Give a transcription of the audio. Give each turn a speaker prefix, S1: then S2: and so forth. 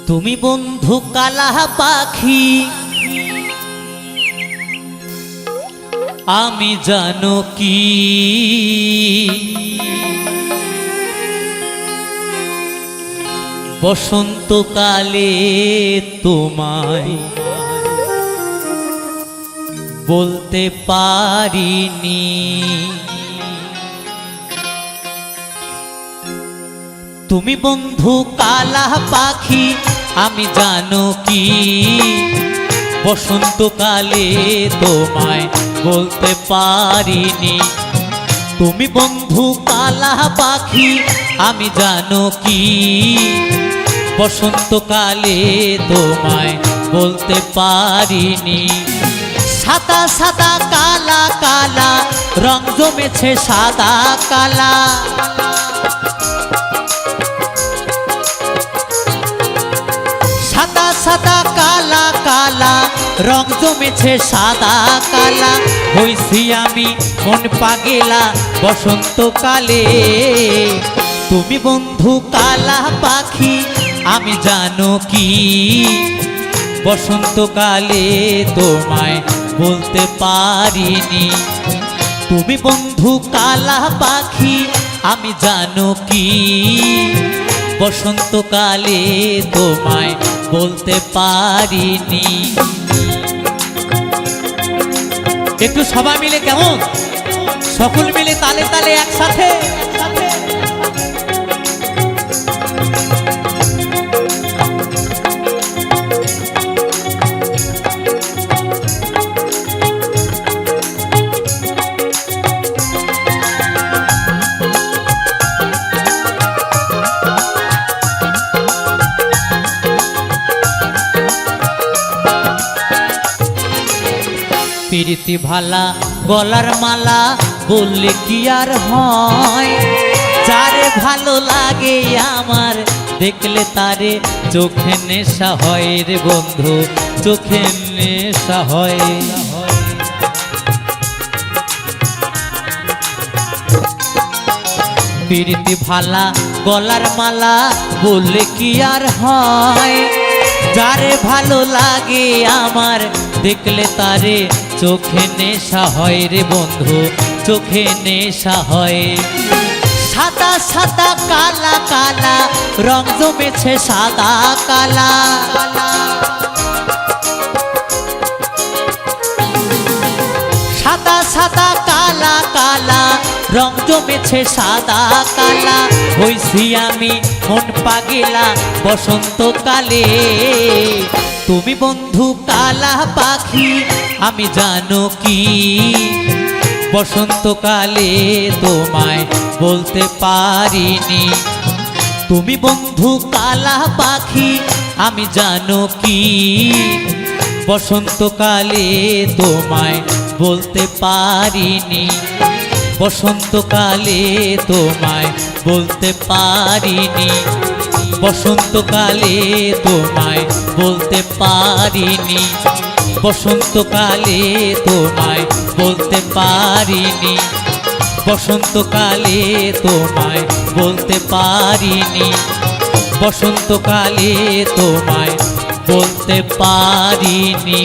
S1: তুমি বন্ধু কালা পাখি আমি জানো কি বসন্তকালে তোমায় বলতে পারিনি। তুমি বন্ধু কালা পাখি আমি জানো কি বসন্তকালে তোমায় বলতে পারিনি। তুমি বন্ধু কালা পাখি আমি জানো কি বসন্তকালে তোমায় বলতে পারিনি। সাদা সাদা কালা কালা রং জমেছে সাদা কালা, সাদা সাদা কালা কালা রং জমেছে সাদা কালা। হইছি আমি মন পাগেলা বসন্তকালে। তুমি বন্ধু কালা পাখি আমি জানো কি বসন্তকালে তোমায় বলতে পারিনি। তুমি বন্ধু কালা পাখি আমি জানো কি বসন্তকালে তোমায় বলতে পারিনি। একটু সবাই মিলে কেমন সকল মিলে তালে তালে একসাথে প্রীতি ভালা গলার মালা বললে কি আর হয়, যারে ভালো লাগে আমার দেখলে তারে চোখে নেশা হয় রে বন্ধু, চোখে নেশা হয়। প্রীতি ভালা গলার মালা বললে কি আর হয়, যারে ভালো লাগে আমার দেখলে তারে চোখে নেশা হয় রে বন্ধু, চোখে নেশা হয়। সাদা সাদা কালা কালা রং জমেছে সাদা কালা, সাদা সাদা কালা কালা রং জমেছে সাদা কালা। হইছি আমি মন পাগেলা বসন্তকালে। তুমি বন্ধু কালা পাখি আমি জানো কি বসন্তকালে তোমায় বলতে পারিনি। তুমি বন্ধু কালা পাখি আমি জানো কি বসন্তকালে তোমায় বলতে পারিনি। বসন্তকালে তোমায় বলতে পারিনি। বসন্তকালে তোমায় বলতে পারিনি। বসন্তকালে তোমায় বলতে পারিনি। বসন্তকালে তোমায় বলতে পারিনি। বসন্তকালে তোমায় বলতে পারিনি।